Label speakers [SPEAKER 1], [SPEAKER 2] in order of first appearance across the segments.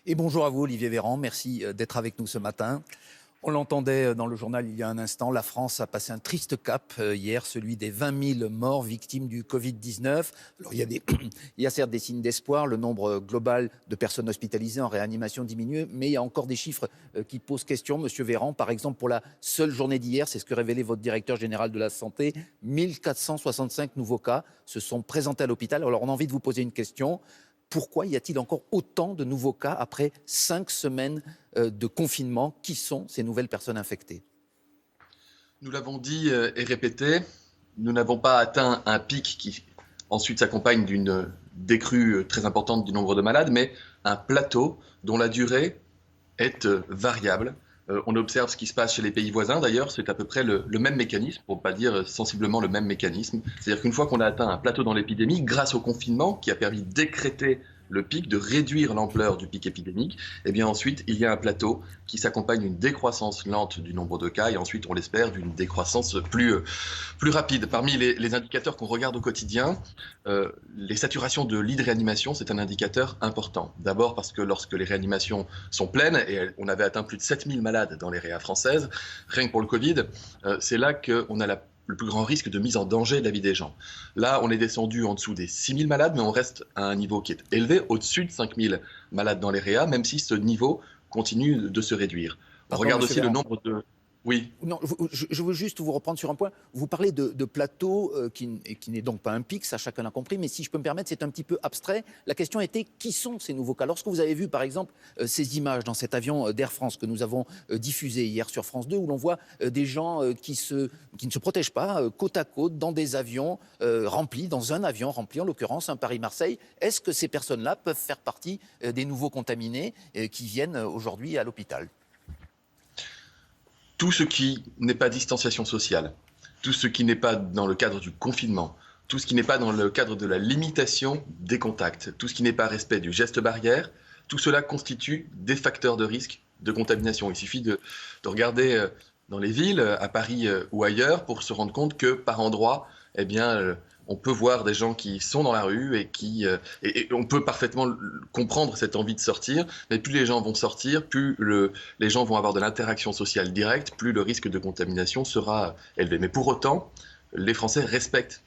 [SPEAKER 1] Et bonjour à vous, Olivier Véran. Merci d'être avec nous ce matin. On l'entendait dans le journal il y a un instant, la France a passé un triste cap hier, celui des 20 000 morts victimes du Covid-19. Alors, il y a certes des signes d'espoir, le nombre global de personnes hospitalisées en réanimation diminue, mais il y a encore des chiffres qui posent question, Monsieur Véran. Par exemple, pour la seule journée d'hier, c'est ce que révélait votre directeur général de la Santé, 1465 nouveaux cas se sont présentés à l'hôpital. Alors, on a envie de vous poser une question. Pourquoi y a-t-il encore autant de nouveaux cas après 5 semaines de confinement? Qui sont ces nouvelles personnes infectées?
[SPEAKER 2] Nous l'avons dit et répété, nous n'avons pas atteint un pic qui ensuite s'accompagne d'une décrue très importante du nombre de malades, mais un plateau dont la durée est variable. On observe ce qui se passe chez les pays voisins, d'ailleurs, c'est à peu près le même mécanisme, pour ne pas dire sensiblement le même mécanisme. C'est-à-dire qu'une fois qu'on a atteint un plateau dans l'épidémie, grâce au confinement qui a permis de décréter le pic, de réduire l'ampleur du pic épidémique, et bien ensuite, il y a un plateau qui s'accompagne d'une décroissance lente du nombre de cas, et ensuite, on l'espère, d'une décroissance plus rapide. Parmi les indicateurs qu'on regarde au quotidien, les saturations de lits de réanimation, c'est un indicateur important. D'abord parce que lorsque les réanimations sont pleines, et on avait atteint plus de 7000 malades dans les réas françaises, rien que pour le Covid, c'est là qu'on a le plus grand risque de mise en danger de la vie des gens. Là, on est descendu en dessous des 6000 malades, mais on reste à un niveau qui est élevé, au-dessus de 5000 malades dans les réas, même si ce niveau continue de se réduire. On
[SPEAKER 1] Pardon,
[SPEAKER 2] regarde
[SPEAKER 1] Monsieur
[SPEAKER 2] aussi le
[SPEAKER 1] Véran.
[SPEAKER 2] nombre de... Oui.
[SPEAKER 1] Non, je veux juste vous reprendre sur un point. Vous parlez de plateau qui n'est donc pas un pic, ça chacun l'a compris, mais si je peux me permettre, c'est un petit peu abstrait. La question était, qui sont ces nouveaux cas? Lorsque vous avez vu, par exemple, ces images dans cet avion d'Air France que nous avons diffusé hier sur France 2, où l'on voit des gens qui ne se protègent pas, côte à côte, dans des avions remplis, dans un avion rempli, en l'occurrence, un Paris-Marseille, est-ce que ces personnes-là peuvent faire partie des nouveaux contaminés qui viennent aujourd'hui à l'hôpital?
[SPEAKER 2] Tout ce qui n'est pas distanciation sociale, tout ce qui n'est pas dans le cadre du confinement, tout ce qui n'est pas dans le cadre de la limitation des contacts, tout ce qui n'est pas respect du geste barrière, tout cela constitue des facteurs de risque de contamination. Il suffit de regarder dans les villes, à Paris ou ailleurs, pour se rendre compte que par endroits, eh bien, on peut voir des gens qui sont dans la rue et on peut parfaitement comprendre cette envie de sortir, mais plus les gens vont sortir, plus les gens vont avoir de l'interaction sociale directe, plus le risque de contamination sera élevé. Mais pour autant, les Français respectent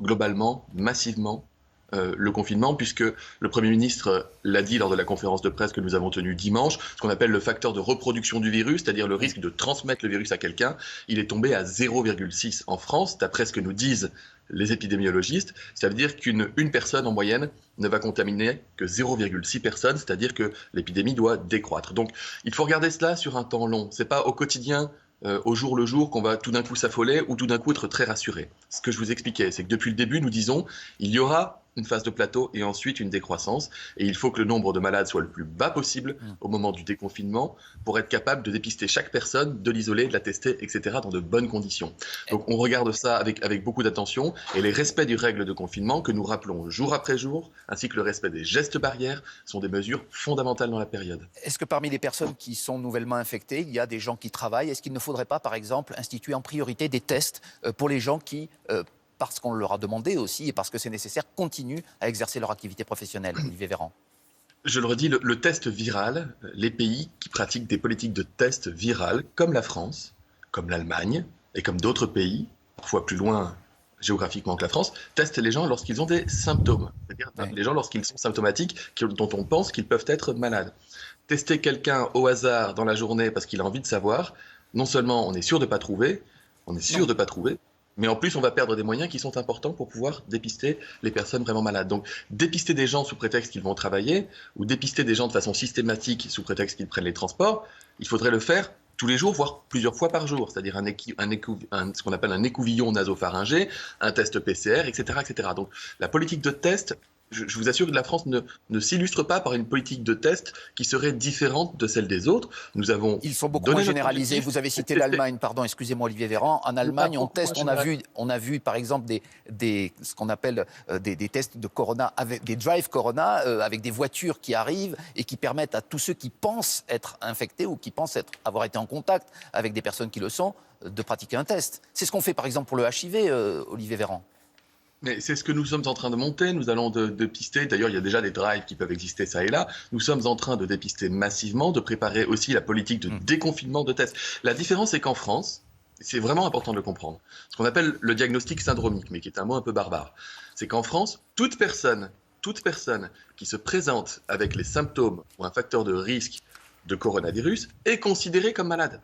[SPEAKER 2] globalement, massivement, le confinement, puisque le Premier ministre l'a dit lors de la conférence de presse que nous avons tenue dimanche, ce qu'on appelle le facteur de reproduction du virus, c'est-à-dire le risque de transmettre le virus à quelqu'un, il est tombé à 0,6 en France, d'après ce que nous disent les épidémiologistes. Ça veut dire qu'une personne en moyenne ne va contaminer que 0,6 personnes, c'est-à-dire que l'épidémie doit décroître. Donc il faut regarder cela sur un temps long. C'est pas au quotidien, au jour le jour, qu'on va tout d'un coup s'affoler ou tout d'un coup être très rassuré. Ce que je vous expliquais, c'est que depuis le début, nous disons il y aura une phase de plateau et ensuite une décroissance. Et il faut que le nombre de malades soit le plus bas possible au moment du déconfinement pour être capable de dépister chaque personne, de l'isoler, de la tester, etc. dans de bonnes conditions. Donc on regarde ça avec beaucoup d'attention et les respects des règles de confinement que nous rappelons jour après jour, ainsi que le respect des gestes barrières, sont des mesures fondamentales dans la période.
[SPEAKER 1] Est-ce que parmi les personnes qui sont nouvellement infectées, il y a des gens qui travaillent? Est-ce qu'il ne faudrait pas, par exemple, instituer en priorité des tests pour les gens qui, parce qu'on leur a demandé aussi et parce que c'est nécessaire, continuent à exercer leur activité professionnelle? Olivier Véran.
[SPEAKER 2] Je le redis, le test viral, les pays qui pratiquent des politiques de test viral, comme la France, comme l'Allemagne et comme d'autres pays, parfois plus loin géographiquement que la France, testent les gens lorsqu'ils ont des symptômes, c'est-à-dire les gens lorsqu'ils sont symptomatiques, dont on pense qu'ils peuvent être malades. Tester quelqu'un au hasard dans la journée parce qu'il a envie de savoir, non seulement on est sûr de ne pas trouver, mais en plus on va perdre des moyens qui sont importants pour pouvoir dépister les personnes vraiment malades. Donc dépister des gens sous prétexte qu'ils vont travailler, ou dépister des gens de façon systématique sous prétexte qu'ils prennent les transports, il faudrait le faire tous les jours, voire plusieurs fois par jour, c'est-à-dire ce qu'on appelle un écouvillon nasopharyngé, un test PCR, etc., etc. Donc la politique de test, je vous assure que la France ne s'illustre pas par une politique de test qui serait différente de celle des autres. Nous avons
[SPEAKER 1] Ils sont beaucoup
[SPEAKER 2] donné
[SPEAKER 1] moins
[SPEAKER 2] notre
[SPEAKER 1] généralisés.
[SPEAKER 2] objectif,
[SPEAKER 1] Vous avez
[SPEAKER 2] c'est
[SPEAKER 1] cité
[SPEAKER 2] de tester.
[SPEAKER 1] l'Allemagne, pardon, excusez-moi Olivier Véran. En Allemagne, on teste, on a vu par exemple ce qu'on appelle des tests de corona, avec des drive corona, avec des voitures qui arrivent et qui permettent à tous ceux qui pensent être infectés ou qui pensent avoir été en contact avec des personnes qui le sont, de pratiquer un test. C'est ce qu'on fait par exemple pour le HIV, Olivier Véran.
[SPEAKER 2] Mais c'est ce que nous sommes en train de monter. Nous allons dépister. D'ailleurs, il y a déjà des drives qui peuvent exister ça et là. Nous sommes en train de dépister massivement, de préparer aussi la politique de déconfinement de tests. La différence, c'est qu'en France, c'est vraiment important de le comprendre, ce qu'on appelle le diagnostic syndromique, mais qui est un mot un peu barbare. C'est qu'en France, toute personne qui se présente avec les symptômes ou un facteur de risque de coronavirus est considérée comme malade.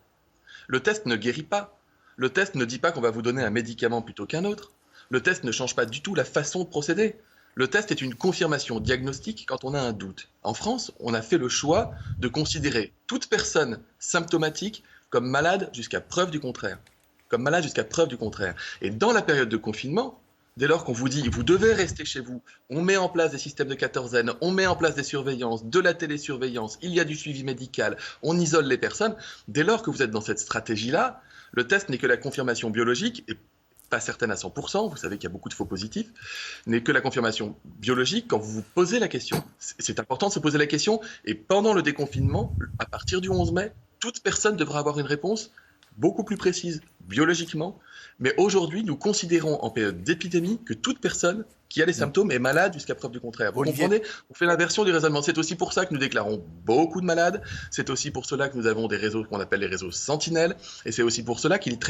[SPEAKER 2] Le test ne guérit pas. Le test ne dit pas qu'on va vous donner un médicament plutôt qu'un autre. Le test ne change pas du tout la façon de procéder. Le test est une confirmation diagnostique quand on a un doute. En France, on a fait le choix de considérer toute personne symptomatique comme malade jusqu'à preuve du contraire. Comme malade jusqu'à preuve du contraire. Et dans la période de confinement, dès lors qu'on vous dit vous devez rester chez vous, on met en place des systèmes de quatorzaine, on met en place des surveillances, de la télésurveillance, il y a du suivi médical, on isole les personnes. Dès lors que vous êtes dans cette stratégie-là, le test n'est que la confirmation biologique, et pas certaine à 100%, vous savez qu'il y a beaucoup de faux positifs, n'est que la confirmation biologique quand vous vous posez la question. C'est important de se poser la question, et pendant le déconfinement, à partir du 11 mai, toute personne devra avoir une réponse beaucoup plus précise biologiquement. Mais aujourd'hui, nous considérons en période d'épidémie que toute personne qui a les symptômes est malade jusqu'à preuve du contraire. Vous comprenez ? On fait l'inversion du raisonnement. C'est aussi pour ça que nous déclarons beaucoup de malades. C'est aussi pour cela que nous avons des réseaux qu'on appelle les réseaux sentinelles. Et c'est aussi pour cela qu'il est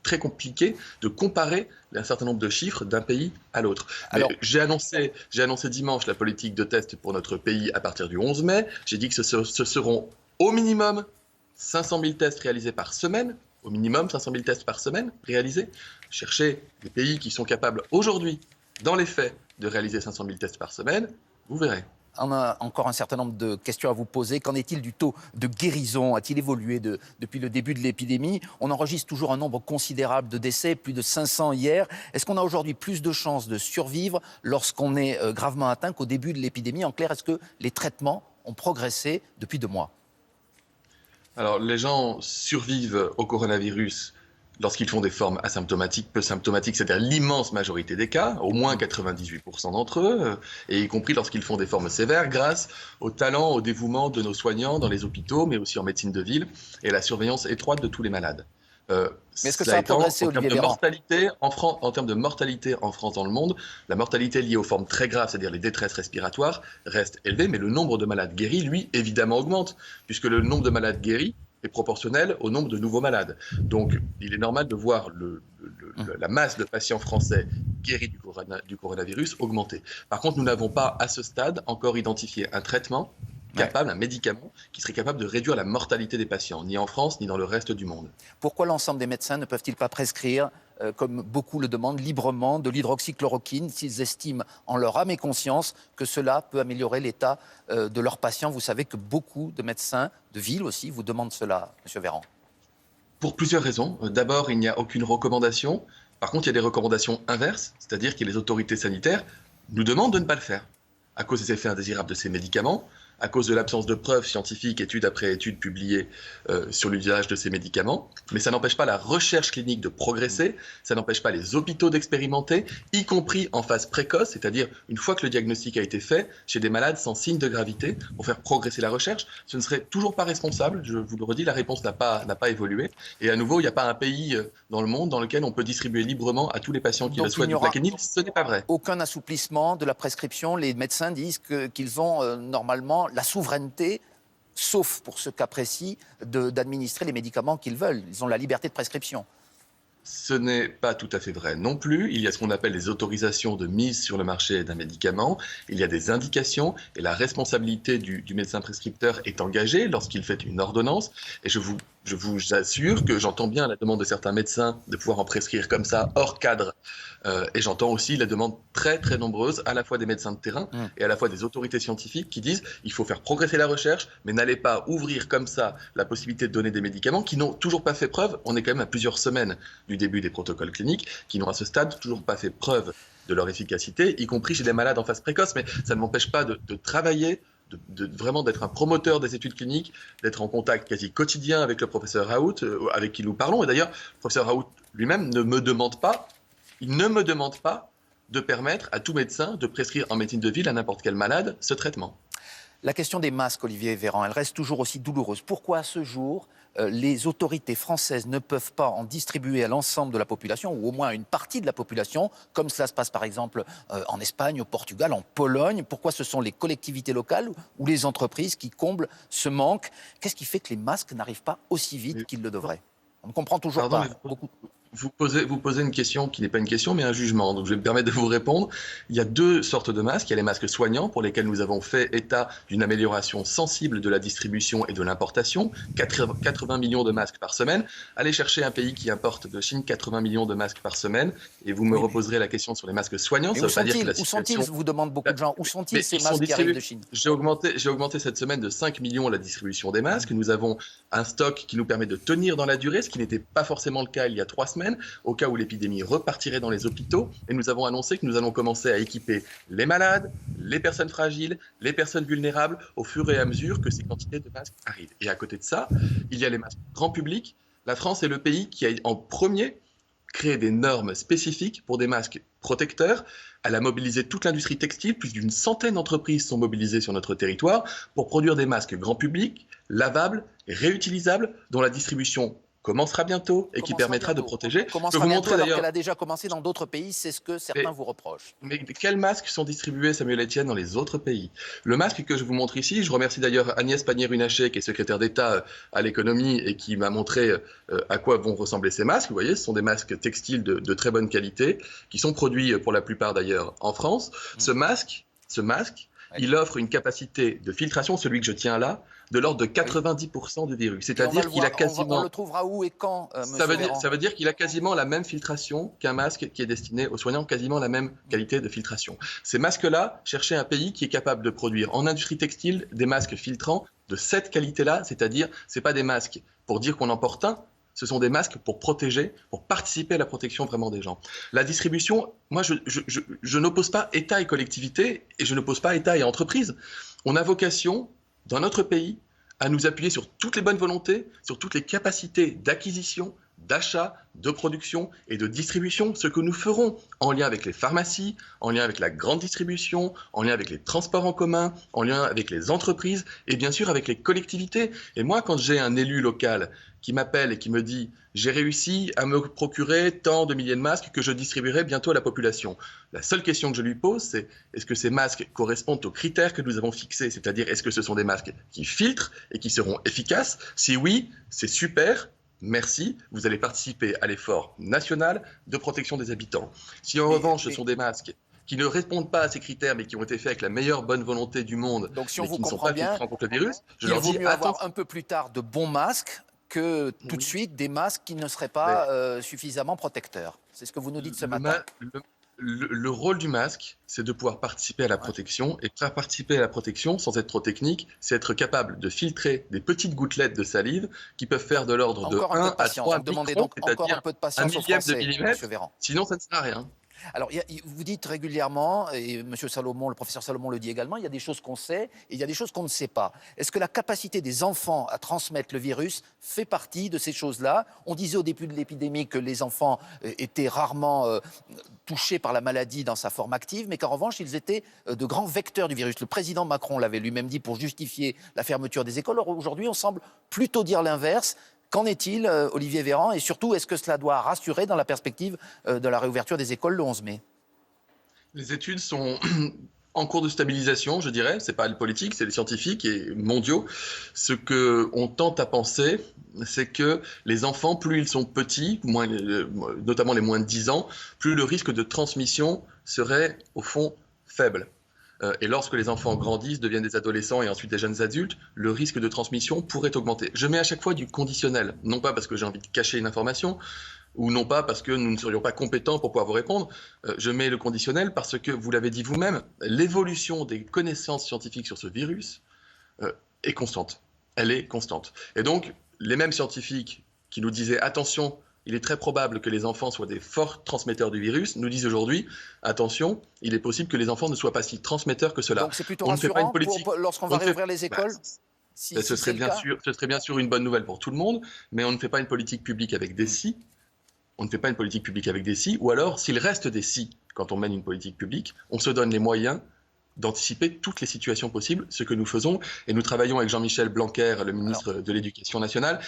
[SPEAKER 2] très compliqué de comparer un certain nombre de chiffres d'un pays à l'autre. Alors, j'ai annoncé dimanche la politique de test pour notre pays à partir du 11 mai. J'ai dit que ce seront au minimum 500 000 tests réalisés par semaine. Au minimum 500 000 tests par semaine réalisés. Cherchez des pays qui sont capables aujourd'hui, dans les faits, de réaliser 500 000 tests par semaine, vous verrez.
[SPEAKER 1] On a encore un certain nombre de questions à vous poser. Qu'en est-il du taux de guérison ? A-t-il évolué depuis le début de l'épidémie ? On enregistre toujours un nombre considérable de décès, plus de 500 hier. Est-ce qu'on a aujourd'hui plus de chances de survivre lorsqu'on est gravement atteint qu'au début de l'épidémie ? En clair, est-ce que les traitements ont progressé depuis 2 mois ?
[SPEAKER 2] Alors, les gens survivent au coronavirus lorsqu'ils font des formes asymptomatiques, peu symptomatiques, c'est-à-dire l'immense majorité des cas, au moins 98% d'entre eux, et y compris lorsqu'ils font des formes sévères, grâce au talent, au dévouement de nos soignants dans les hôpitaux, mais aussi en médecine de ville, et la surveillance étroite de tous les malades.
[SPEAKER 1] Mais est-ce que ça a progressé, Olivier Véran ?
[SPEAKER 2] En termes de mortalité en France, dans le monde, la mortalité liée aux formes très graves, c'est-à-dire les détresses respiratoires, reste élevée, mais le nombre de malades guéris, lui, évidemment augmente, puisque le nombre de malades guéris est proportionnel au nombre de nouveaux malades. Donc, il est normal de voir la masse de patients français guéris du coronavirus augmenter. Par contre, nous n'avons pas, à ce stade, encore identifié un traitement capable, un médicament qui serait capable de réduire la mortalité des patients, ni en France, ni dans le reste du monde.
[SPEAKER 1] Pourquoi l'ensemble des médecins ne peuvent-ils pas prescrire, comme beaucoup le demandent, librement de l'hydroxychloroquine s'ils estiment en leur âme et conscience que cela peut améliorer l'état de leurs patients ? Vous savez que beaucoup de médecins, de ville aussi, vous demandent cela, M. Véran.
[SPEAKER 2] Pour plusieurs raisons. D'abord, il n'y a aucune recommandation. Par contre, il y a des recommandations inverses, c'est-à-dire que les autorités sanitaires nous demandent de ne pas le faire, à cause des effets indésirables de ces médicaments, à cause de l'absence de preuves scientifiques, étude après étude publiées sur l'usage de ces médicaments. Mais ça n'empêche pas la recherche clinique de progresser, ça n'empêche pas les hôpitaux d'expérimenter, y compris en phase précoce, c'est-à-dire une fois que le diagnostic a été fait, chez des malades sans signe de gravité, pour faire progresser la recherche. Ce ne serait toujours pas responsable, je vous le redis, la réponse n'a pas évolué. Et à nouveau, il n'y a pas un pays dans le monde dans lequel on peut distribuer librement à tous les patients qui le souhaitent du Plaquenil. Ce n'est pas vrai.
[SPEAKER 1] Aucun assouplissement de la prescription. Les médecins disent qu'ils ont normalement la souveraineté, sauf pour ce cas précis, d'administrer les médicaments qu'ils veulent. Ils ont la liberté de prescription.
[SPEAKER 2] Ce n'est pas tout à fait vrai non plus. Il y a ce qu'on appelle les autorisations de mise sur le marché d'un médicament. Il y a des indications et la responsabilité du médecin prescripteur est engagée lorsqu'il fait une ordonnance. Et je vous assure que j'entends bien la demande de certains médecins de pouvoir en prescrire comme ça, hors cadre. Et j'entends aussi la demande très très nombreuse, à la fois des médecins de terrain et à la fois des autorités scientifiques qui disent il faut faire progresser la recherche, mais n'allez pas ouvrir comme ça la possibilité de donner des médicaments qui n'ont toujours pas fait preuve. On est quand même à plusieurs semaines du début des protocoles cliniques, qui n'ont à ce stade toujours pas fait preuve de leur efficacité, y compris chez des malades en phase précoce. Mais ça ne m'empêche pas de travailler, vraiment d'être un promoteur des études cliniques, d'être en contact quasi quotidien avec le professeur Raoult, avec qui nous parlons. Et d'ailleurs, le professeur Raoult lui-même ne me demande pas de permettre à tout médecin de prescrire en médecine de ville à n'importe quel malade ce traitement.
[SPEAKER 1] La question des masques, Olivier Véran, elle reste toujours aussi douloureuse. Pourquoi à ce jour, les autorités françaises ne peuvent pas en distribuer à l'ensemble de la population, ou au moins à une partie de la population, comme cela se passe par exemple en Espagne, au Portugal, en Pologne? Pourquoi ce sont les collectivités locales ou les entreprises qui comblent ce manque? Qu'est-ce qui fait que les masques n'arrivent pas aussi vite qu'ils le devraient? On ne comprend toujours pas.
[SPEAKER 2] Vous posez une question qui n'est pas une question, mais un jugement. Donc, je vais me permettre de vous répondre. Il y a deux sortes de masques. Il y a les masques soignants, pour lesquels nous avons fait état d'une amélioration sensible de la distribution et de l'importation. 80 millions de masques par semaine. Allez chercher un pays qui importe de Chine 80 millions de masques par semaine, et vous me reposerez la question sur les masques soignants.
[SPEAKER 1] Ça veut pas dire que la situation... Où sont-ils, vous demandent beaucoup de gens. Où sont-ils, ces masques qui arrivent de Chine?
[SPEAKER 2] J'ai augmenté cette semaine de 5 millions la distribution des masques. Nous avons un stock qui nous permet de tenir dans la durée, ce qui n'était pas forcément le cas il y a 3 semaines, au cas où l'épidémie repartirait dans les hôpitaux. Et nous avons annoncé que nous allons commencer à équiper les malades, les personnes fragiles, les personnes vulnérables, au fur et à mesure que ces quantités de masques arrivent. Et à côté de ça, il y a les masques grand public. La France est le pays qui a en premier créé des normes spécifiques pour des masques protecteurs. Elle a mobilisé toute l'industrie textile. Plus d'une centaine d'entreprises sont mobilisées sur notre territoire pour produire des masques grand public, lavables, réutilisables, dont la distribution commencera bientôt et qui permettra de protéger.
[SPEAKER 1] Je peux vous montrer d'ailleurs qu'elle a déjà commencé dans d'autres pays, c'est ce que certains vous reprochent.
[SPEAKER 2] Mais quels masques sont distribués, Samuel Etienne, dans les autres pays? Le masque que je vous montre ici, je remercie d'ailleurs Agnès Pannier-Runacher, qui est secrétaire d'État à l'économie et qui m'a montré à quoi vont ressembler ces masques. Vous voyez, ce sont des masques textiles de très bonne qualité, qui sont produits pour la plupart d'ailleurs en France. Ce masque, il offre une capacité de filtration, celui que je tiens là, de l'ordre de 90% du virus. C'est-à-dire qu'il a quasiment...
[SPEAKER 1] On le trouvera où et quand,
[SPEAKER 2] ça veut dire qu'il a quasiment la même filtration qu'un masque qui est destiné aux soignants, quasiment la même qualité de filtration. Ces masques-là, cherchez un pays qui est capable de produire en industrie textile des masques filtrants de cette qualité-là, c'est-à-dire, ce n'est pas des masques pour dire qu'on en porte un, ce sont des masques pour protéger, pour participer à la protection vraiment des gens. La distribution, moi, je n'oppose pas État et collectivité, et je n'oppose pas État et entreprise. On a vocation, dans notre pays, à nous appuyer sur toutes les bonnes volontés, sur toutes les capacités d'acquisition, d'achat, de production et de distribution, ce que nous ferons en lien avec les pharmacies, en lien avec la grande distribution, en lien avec les transports en commun, en lien avec les entreprises et bien sûr avec les collectivités. Et moi, quand j'ai un élu local qui m'appelle et qui me dit « j'ai réussi à me procurer tant de milliers de masques que je distribuerai bientôt à la population », la seule question que je lui pose, c'est est-ce que ces masques correspondent aux critères que nous avons fixés, c'est-à-dire est-ce que ce sont des masques qui filtrent et qui seront efficaces? Si oui, c'est super. Merci, vous allez participer à l'effort national de protection des habitants. Si en revanche ce sont des masques qui ne répondent pas à ces critères mais qui ont été faits avec la meilleure bonne volonté du monde,
[SPEAKER 1] donc si on
[SPEAKER 2] mais
[SPEAKER 1] vous
[SPEAKER 2] qui ne sont
[SPEAKER 1] comprend
[SPEAKER 2] pas
[SPEAKER 1] bien,
[SPEAKER 2] filtrants contre le virus, je
[SPEAKER 1] il
[SPEAKER 2] leur
[SPEAKER 1] vaut
[SPEAKER 2] dis
[SPEAKER 1] mieux avoir un peu plus tard de bons masques que tout de suite des masques qui ne seraient pas suffisamment protecteurs. C'est ce que vous nous dites ce matin.
[SPEAKER 2] Le rôle du masque, c'est de pouvoir participer à la protection. Et pour participer à la protection, sans être trop technique, c'est être capable de filtrer des petites gouttelettes de salive qui peuvent faire de l'ordre de 1 à 3 microns,
[SPEAKER 1] demandez donc encore un peu de patience
[SPEAKER 2] un millième de millimètre,
[SPEAKER 1] M. Véran.
[SPEAKER 2] Sinon ça ne sert à rien.
[SPEAKER 1] Alors, vous dites régulièrement, et M. Salomon, le professeur Salomon le dit également, il y a des choses qu'on sait et il y a des choses qu'on ne sait pas. Est-ce que la capacité des enfants à transmettre le virus fait partie de ces choses-là? On disait au début de l'épidémie que les enfants étaient rarement touchés par la maladie dans sa forme active, mais qu'en revanche, ils étaient de grands vecteurs du virus. Le président Macron l'avait lui-même dit pour justifier la fermeture des écoles. Or, aujourd'hui, on semble plutôt dire l'inverse. Qu'en est-il, Olivier Véran? Et surtout, est-ce que cela doit rassurer dans la perspective de la réouverture des écoles le 11 mai?
[SPEAKER 2] Les études sont en cours de stabilisation, je dirais. Ce n'est pas les politiques, c'est les scientifiques et mondiaux. Ce qu'on tente à penser, c'est que les enfants, plus ils sont petits, notamment les moins de 10 ans, plus le risque de transmission serait, au fond, faible. Et lorsque les enfants grandissent, deviennent des adolescents et ensuite des jeunes adultes, le risque de transmission pourrait augmenter. Je mets à chaque fois du conditionnel, non pas parce que j'ai envie de cacher une information, ou non pas parce que nous ne serions pas compétents pour pouvoir vous répondre. Je mets le conditionnel parce que, vous l'avez dit vous-même, l'évolution des connaissances scientifiques sur ce virus est constante. Elle est constante. Et donc, les mêmes scientifiques qui nous disaient « attention », il est très probable que les enfants soient des forts transmetteurs du virus, nous disent aujourd'hui, attention, il est possible que les enfants ne soient pas si transmetteurs que cela.
[SPEAKER 1] Donc c'est plutôt rassurant lorsqu'on va réouvrir les écoles
[SPEAKER 2] ce serait bien sûr une bonne nouvelle pour tout le monde, mais on ne fait pas une politique publique avec des si. On ne fait pas une politique publique avec des si, ou alors, s'il reste des si quand on mène une politique publique, on se donne les moyens d'anticiper toutes les situations possibles, ce que nous faisons. Et nous travaillons avec Jean-Michel Blanquer, le ministre de l'Éducation nationale,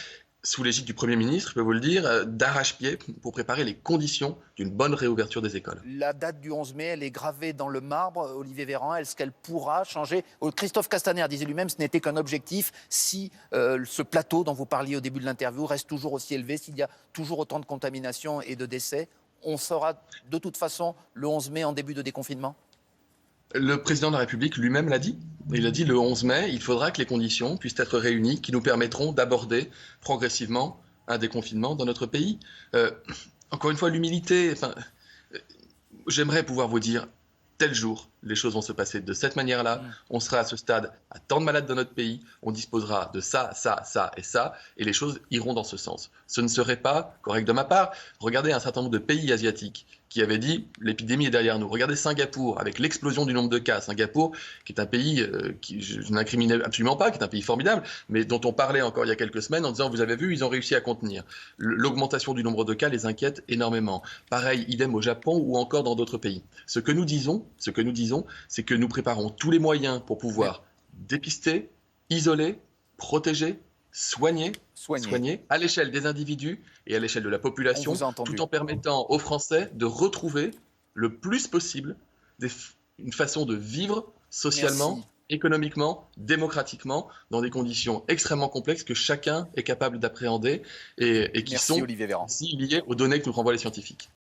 [SPEAKER 2] sous l'égide du Premier ministre, je peux vous le dire, d'arrache-pied pour préparer les conditions d'une bonne réouverture des écoles.
[SPEAKER 1] La date du 11 mai, elle est gravée dans le marbre, Olivier Véran. Est-ce qu'elle pourra changer? Christophe Castaner disait lui-même que ce n'était qu'un objectif si ce plateau dont vous parliez au début de l'interview reste toujours aussi élevé, s'il y a toujours autant de contaminations et de décès. On sera de toute façon le 11 mai en début de déconfinement?
[SPEAKER 2] Le président de la République lui-même l'a dit. Il a dit le 11 mai, il faudra que les conditions puissent être réunies qui nous permettront d'aborder progressivement un déconfinement dans notre pays. Encore une fois, l'humilité. J'aimerais pouvoir vous dire, tel jour, les choses vont se passer de cette manière-là. On sera à ce stade à tant de malades dans notre pays. On disposera de ça, ça, ça et ça. Et les choses iront dans ce sens. Ce ne serait pas correct de ma part. Regardez un certain nombre de pays asiatiques qui avaient dit l'épidémie est derrière nous. Regardez Singapour, avec l'explosion du nombre de cas. Singapour, qui est un pays qui je n'incrimine absolument pas, qui est un pays formidable, mais dont on parlait encore il y a quelques semaines en disant, vous avez vu, ils ont réussi à contenir. L'augmentation du nombre de cas les inquiète énormément. Pareil, idem au Japon ou encore dans d'autres pays. Ce que nous disons, c'est que nous préparons tous les moyens pour pouvoir dépister, isoler, protéger, soigner à l'échelle des individus et à l'échelle de la population, tout en permettant aux Français de retrouver le plus possible une façon de vivre socialement, économiquement, démocratiquement, dans des conditions extrêmement complexes que chacun est capable d'appréhender et qui sont aussi liées aux données que nous renvoient les scientifiques.